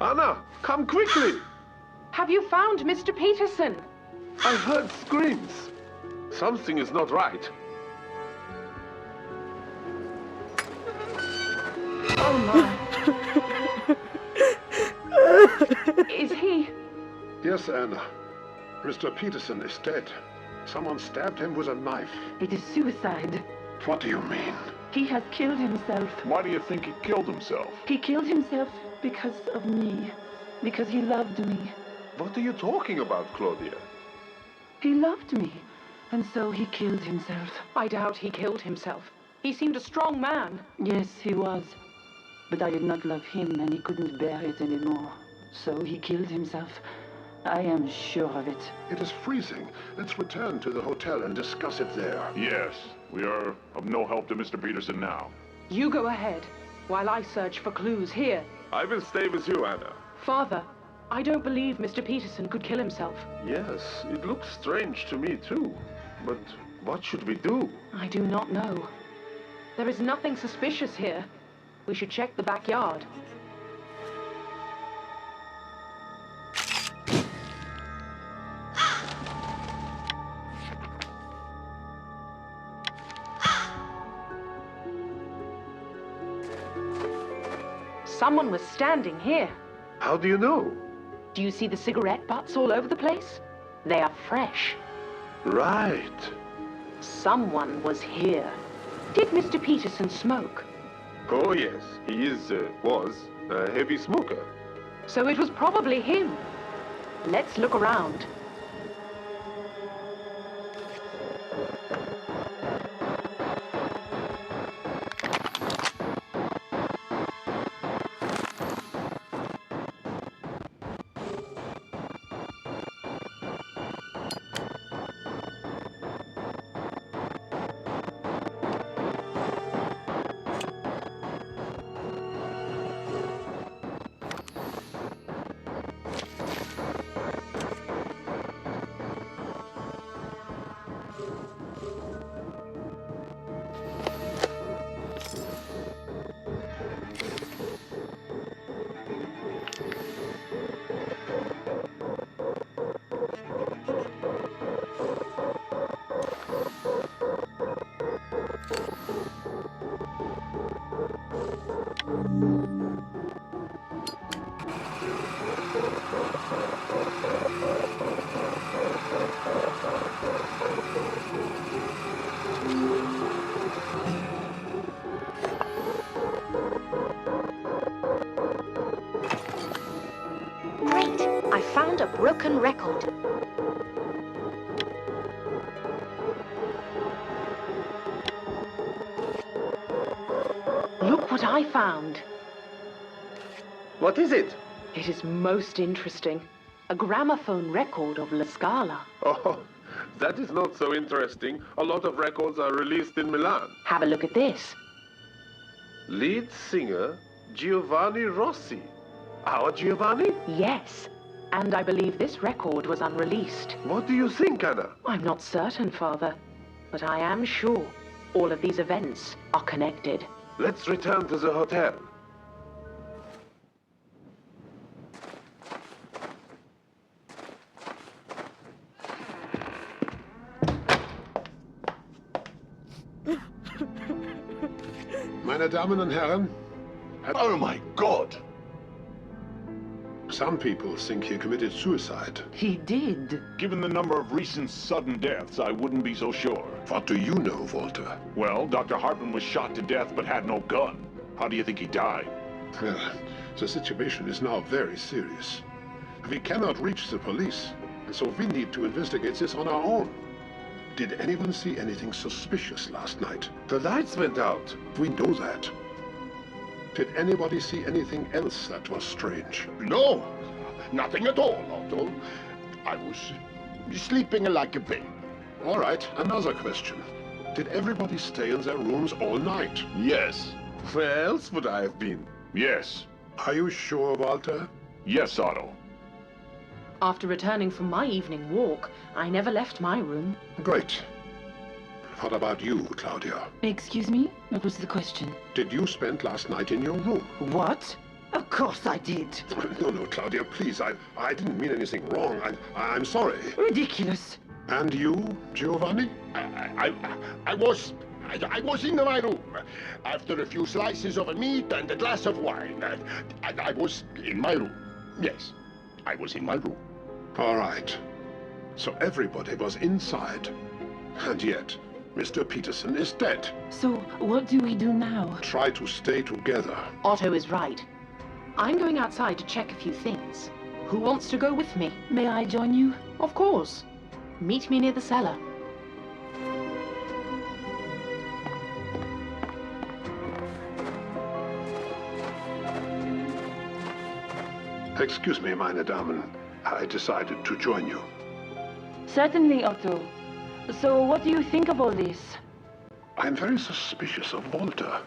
Anna, come quickly! Have you found Mr. Peterson? I heard screams. Something is not right. Oh my. Is he? Yes, Anna. Mr. Peterson is dead. Someone stabbed him with a knife. It is suicide. What do you mean? He has killed himself. Why do you think he killed himself? He killed himself because of me. Because he loved me. What are you talking about, Claudia? He loved me. And so he killed himself. I doubt he killed himself. He seemed a strong man. Yes, he was. But I did not love him, and he couldn't bear it anymore. So he killed himself. I am sure of it. It is freezing. Let's return to the hotel and discuss it there. Yes, we are of no help to Mr. Peterson now. You go ahead, while I search for clues here. I will stay with you, Anna. Father, I don't believe Mr. Peterson could kill himself. Yes, it looks strange to me too. But what should we do? I do not know. There is nothing suspicious here. We should check the backyard. Someone was standing here. How do you know? Do you see the cigarette butts all over the place? They are fresh. Right. Someone was here. Did Mr. Peterson smoke? Oh yes, he was a heavy smoker. So it was probably him. Let's look around. Great! I found a broken record. Look what I found. What is it? It is most interesting. A gramophone record of La Scala. Oh, that is not so interesting. A lot of records are released in Milan. Have a look at this. Lead singer Giovanni Rossi. Our Giovanni? Yes. And I believe this record was unreleased. What do you think, Anna? I'm not certain, Father. But I am sure all of these events are connected. Let's return to the hotel. Meine Damen und Herren, Oh my God! some people think he committed suicide. He did. Given the number of recent sudden deaths, I wouldn't be so sure. What do you know, Walter? Well, Dr. Hartman was shot to death but had no gun. How do you think he died? Well, the situation is now very serious. We cannot reach the police, and so we need to investigate this on our own. Did anyone see anything suspicious last night? The lights went out. We know that. Did anybody see anything else that was strange? No, nothing at all, Otto. I was sleeping like a baby. All right, another question. Did everybody stay in their rooms all night? Yes. Where else would I have been? Yes. Are you sure, Walter? Yes, Otto. After returning from my evening walk, I never left my room. Great. What about you, Claudia? Excuse me? What was the question? Did you spend last night in your room? What? Of course I did. No, no, Claudia, please. I didn't mean anything wrong. I'm sorry. Ridiculous. And you, Giovanni? I was in my room. After a few slices of meat and a glass of wine. I was in my room. Yes, I was in my room. All right. So everybody was inside. And yet, Mr. Peterson is dead. So, what do we do now? Try to stay together. Otto is right. I'm going outside to check a few things. Who wants to go with me? May I join you? Of course. Meet me near the cellar. Excuse me, meine Damen. I decided to join you. Certainly, Otto. So, what do you think of all this? I'm very suspicious of Walter.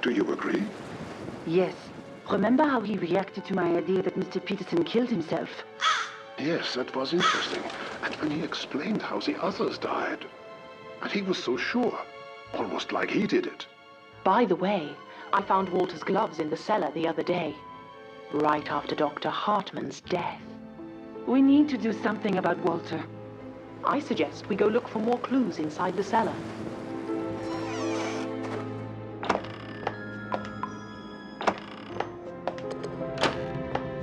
Do you agree? Yes. Remember how he reacted to my idea that Mr. Peterson killed himself? Yes, that was interesting. And when he explained how the others died. And he was so sure. Almost like he did it. By the way, I found Walter's gloves in the cellar the other day. Right after Dr. Hartman's death. We need to do something about Walter. I suggest we go look for more clues inside the cellar.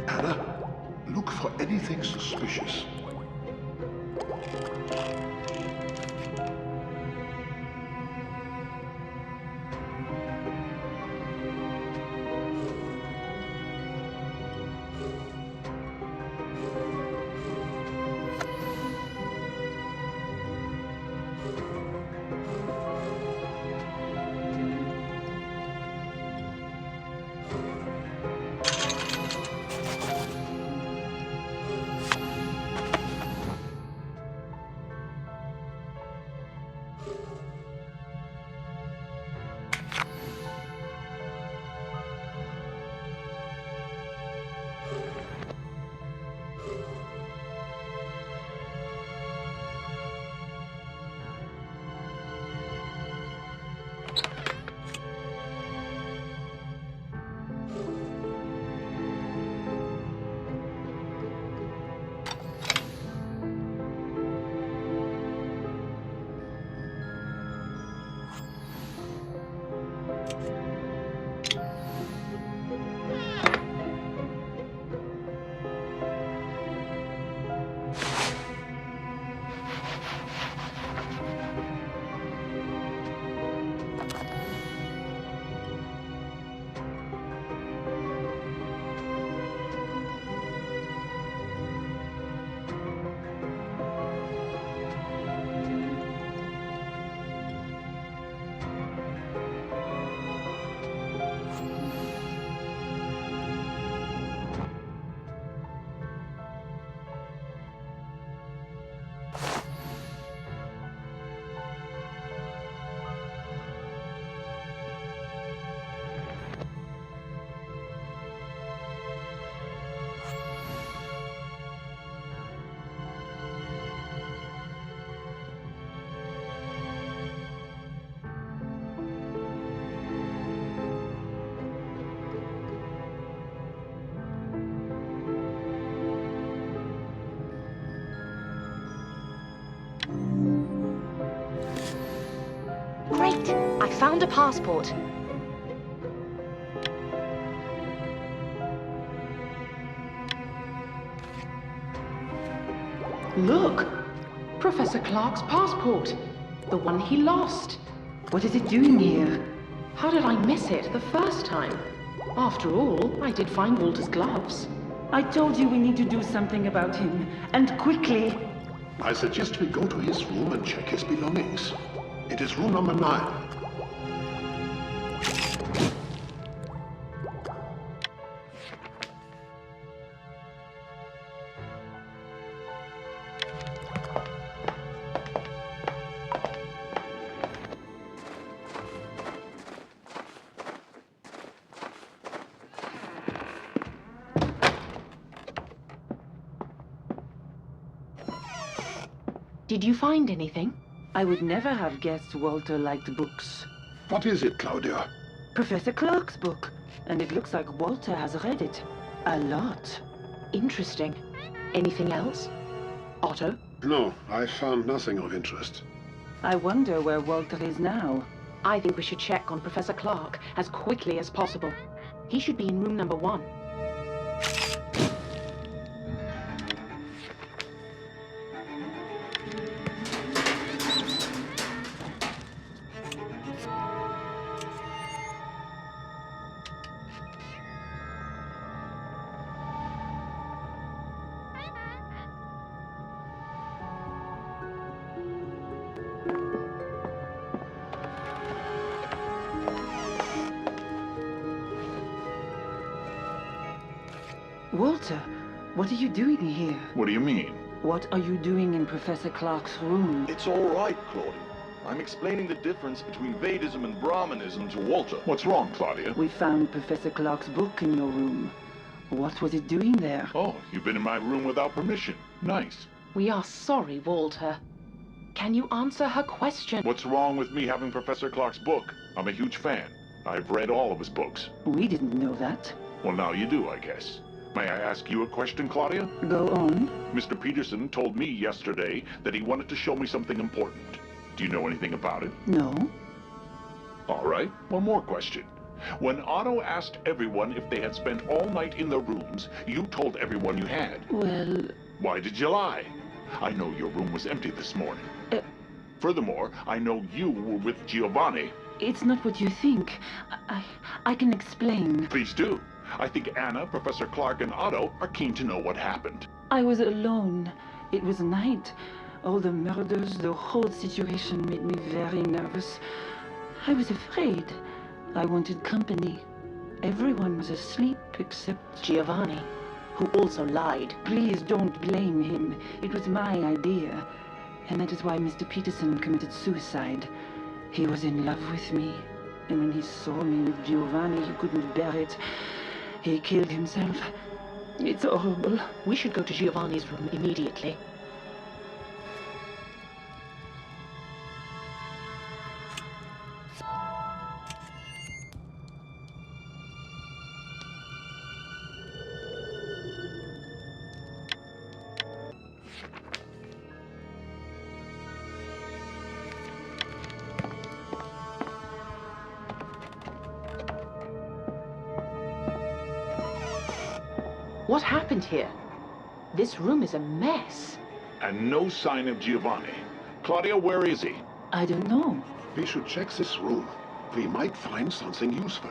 Anna, look for anything suspicious. Great! I found a passport. Look! Professor Clark's passport. The one he lost. What is it doing here? How did I miss it the first time? After all, I did find Walter's gloves. I told you we need to do something about him. And quickly. I suggest we go to his room and check his belongings. It is room number 9. Did you find anything? I would never have guessed Walter liked books. What is it, Claudia? Professor Clark's book. And it looks like Walter has read it. A lot. Interesting. Anything else? Otto? No, I found nothing of interest. I wonder where Walter is now. I think we should check on Professor Clark as quickly as possible. He should be in room number 1. Walter, what are you doing here? What do you mean? What are you doing in Professor Clark's room? It's all right, Claudia. I'm explaining the difference between Vedism and Brahmanism to Walter. What's wrong, Claudia? We found Professor Clark's book in your room. What was it doing there? Oh, you've been in my room without permission. Nice. We are sorry, Walter. Can you answer her question? What's wrong with me having Professor Clark's book? I'm a huge fan. I've read all of his books. We didn't know that. Well, now you do, I guess. May I ask you a question, Claudia? Go on. Mr. Peterson told me yesterday that he wanted to show me something important. Do you know anything about it? No. All right, one more question. When Otto asked everyone if they had spent all night in their rooms, you told everyone you had. Well... Why did you lie? I know your room was empty this morning. Furthermore, I know you were with Giovanni. It's not what you think. I can explain. Please do. I think Anna, Professor Clark, and Otto are keen to know what happened. I was alone. It was night. All the murders, the whole situation made me very nervous. I was afraid. I wanted company. Everyone was asleep except Giovanni, who also lied. Please don't blame him. It was my idea. And that is why Mr. Peterson committed suicide. He was in love with me. And when he saw me with Giovanni, he couldn't bear it. He killed himself. It's horrible. We should go to Giovanni's room immediately. What happened here? This room is a mess. And no sign of Giovanni. Claudia, where is he? I don't know. We should check this room. We might find something useful.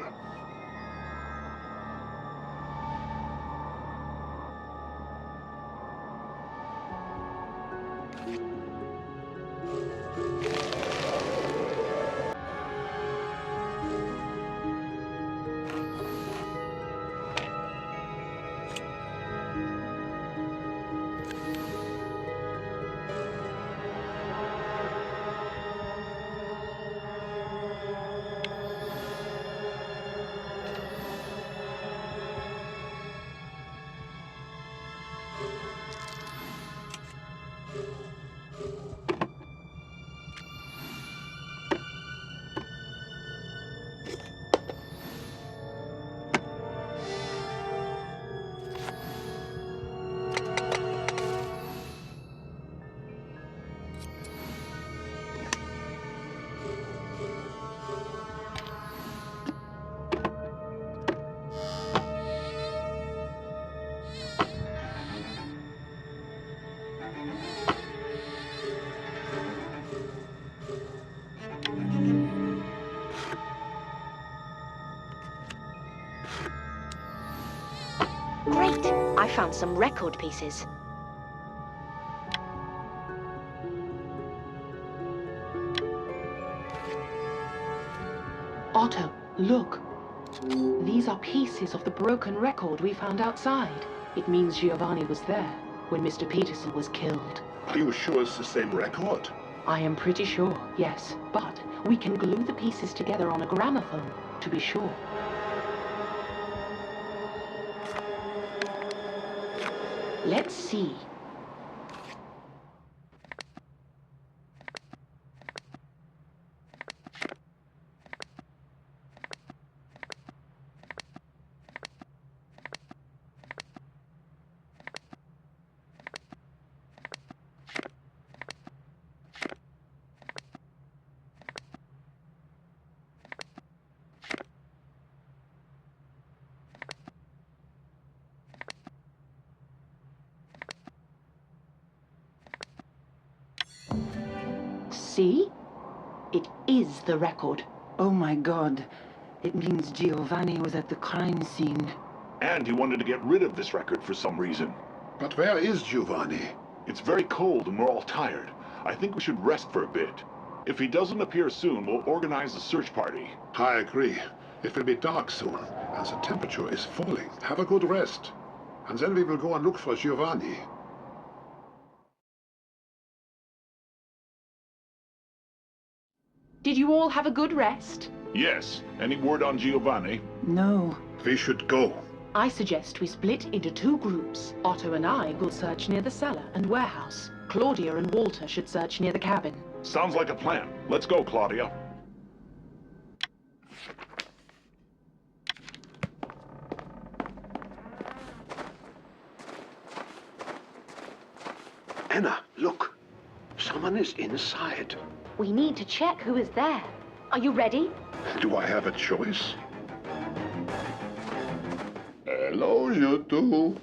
Great! I found some record pieces. Otto, look. These are pieces of the broken record we found outside. It means Giovanni was there when Mr. Peterson was killed. Are you sure it's the same record? I am pretty sure, yes. But we can glue the pieces together on a gramophone, to be sure. Let's see. See? It is the record. Oh my god. It means Giovanni was at the crime scene. And he wanted to get rid of this record for some reason. But where is Giovanni? It's very cold and we're all tired. I think we should rest for a bit. If he doesn't appear soon, we'll organize a search party. I agree. It will be dark soon, and the temperature is falling. Have a good rest. And then we will go and look for Giovanni. Did you all have a good rest? Yes. Any word on Giovanni? No. We should go. I suggest we split into 2 groups. Otto and I will search near the cellar and warehouse. Claudia and Walter should search near the cabin. Sounds like a plan. Let's go, Claudia. Anna, look. Someone is inside. We need to check who is there. Are you ready? Do I have a choice? Hello, you two.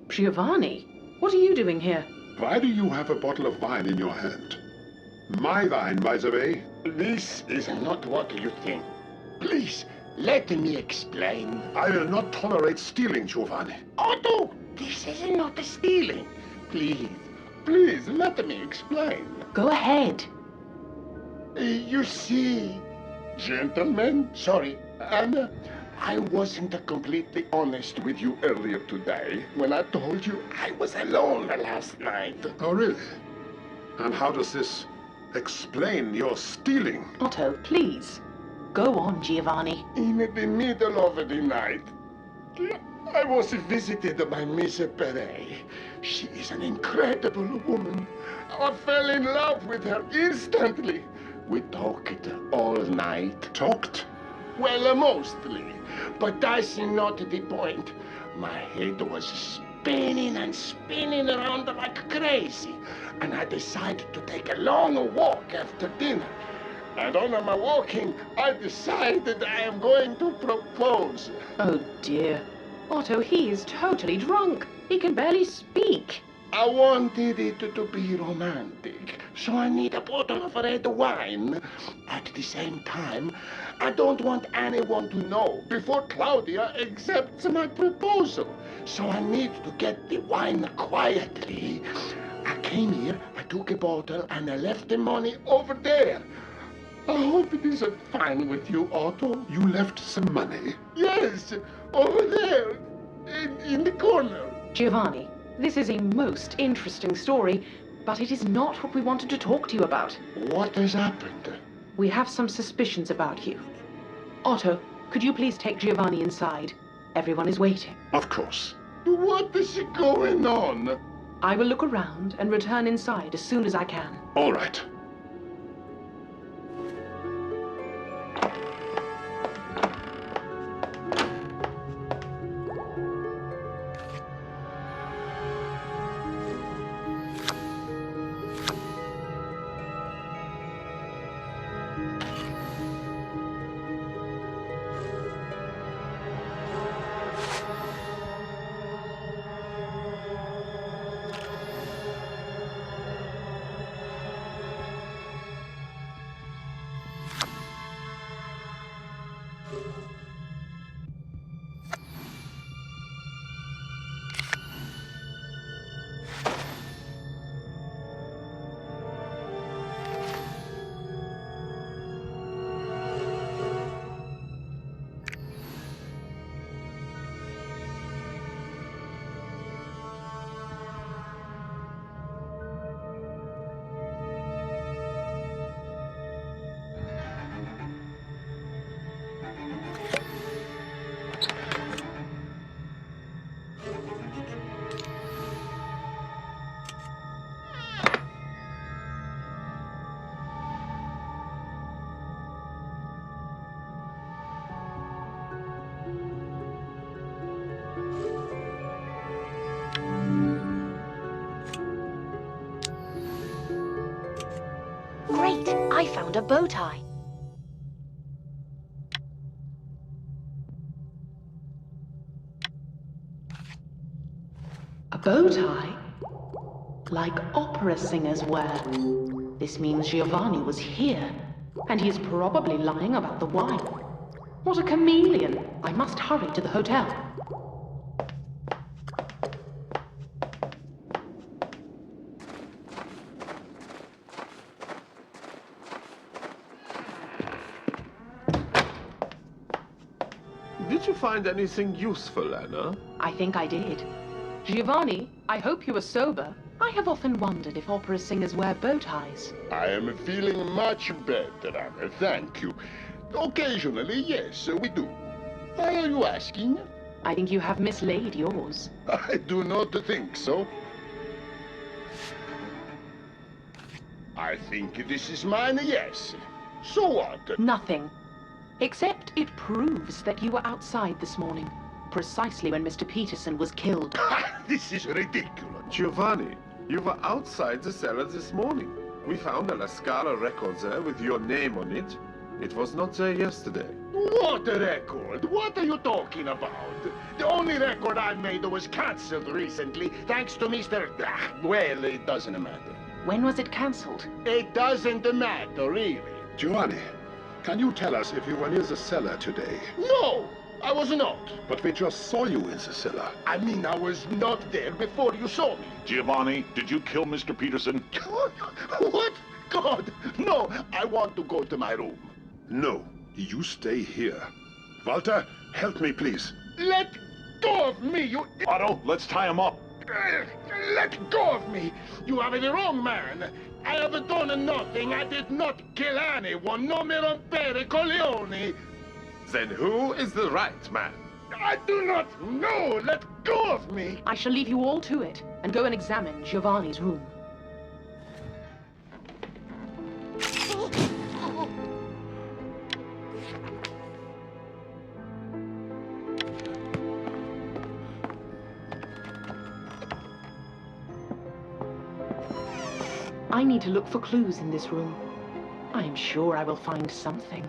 Giovanni, what are you doing here? Why do you have a bottle of wine in your hand? My wine, by the way. This is not what you think. Please, let me explain. I will not tolerate stealing, Giovanni. Otto, this is not stealing. Please, let me explain. Go ahead. You see, gentlemen, sorry, Anna, I wasn't completely honest with you earlier today when I told you I was alone last night. Oh, really? And how does this explain your stealing? Otto, please. Go on, Giovanni. In the middle of the night, I was visited by Miss Perret. She is an incredible woman. I fell in love with her instantly. We talked all night. Talked? Well, mostly. But that's not the point. My head was spinning and spinning around like crazy. And I decided to take a long walk after dinner. And on my walking, I decided I am going to propose. Oh dear. Otto, he is totally drunk. He can barely speak. I wanted it to be romantic, so I need a bottle of red wine. At the same time, I don't want anyone to know before Claudia accepts my proposal. So I need to get the wine quietly. I came here, I took a bottle, and I left the money over there. I hope it is fine with you, Otto. You left some money? Yes, over there, in the corner. Giovanni, this is a most interesting story, but it is not what we wanted to talk to you about. What has happened? We have some suspicions about you. Otto, could you please take Giovanni inside? Everyone is waiting. Of course. What is going on? I will look around and return inside as soon as I can. All right. Great! I found a bow tie. A bow tie? Like opera singers wear. This means Giovanni was here, and he is probably lying about the wine. What a chameleon! I must hurry to the hotel. Did you find anything useful, Anna? I think I did. Giovanni, I hope you are sober. I have often wondered if opera singers wear bow ties. I am feeling much better, Anna, thank you. Occasionally, yes, we do. Why are you asking? I think you have mislaid yours. I do not think so. I think this is mine, yes. So what? Nothing. Except it proves that you were outside this morning, precisely when Mr. Peterson was killed. This is ridiculous. Giovanni, you were outside the cellar this morning. We found a La Scala record there with your name on it. It was not there yesterday. What record? What are you talking about? The only record I made was cancelled recently, thanks to Mr. Well, it doesn't matter. When was it cancelled? It doesn't matter, really. Giovanni, can you tell us if you were near the cellar today? No, I was not. But we just saw you in the cellar. I mean, I was not there before you saw me. Giovanni, did you kill Mr. Peterson? What? God, no, I want to go to my room. No, you stay here. Walter, help me, please. Let go of me, you... Otto, let's tie him up. Let go of me! You are the wrong man! I have done nothing! I did not kill anyone! No me rompere coglioni! Then who is the right man? I do not know! Let go of me! I shall leave you all to it, and go and examine Giovanni's room. I need to look for clues in this room. I am sure I will find something.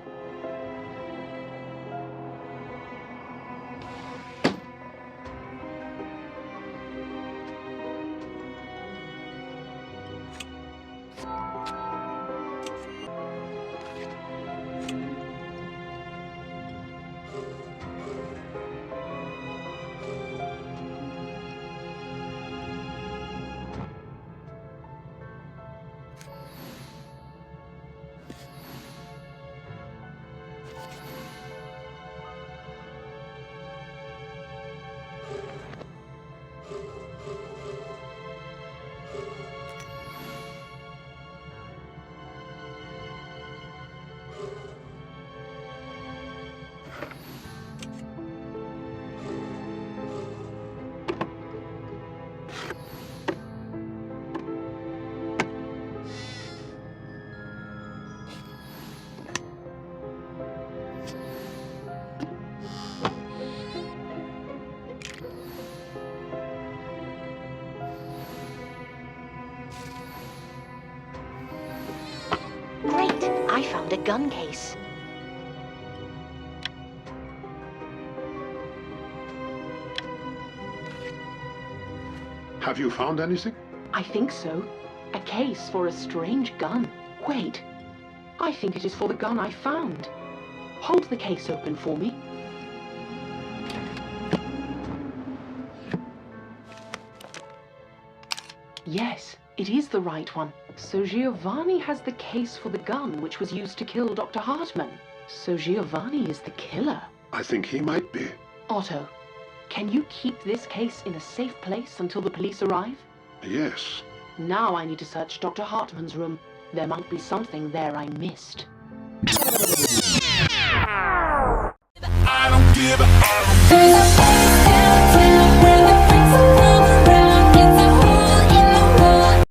Great! I found a gun case. Have you found anything? I think so. A case for a strange gun. Wait. I think it is for the gun I found. Hold the case open for me. Yes, it is the right one. So Giovanni has the case for the gun which was used to kill Dr. Hartman. So Giovanni is the killer. I think he might be. Otto, can you keep this case in a safe place until the police arrive? Yes. Now I need to search Dr. Hartman's room. There might be something there I missed. I don't give a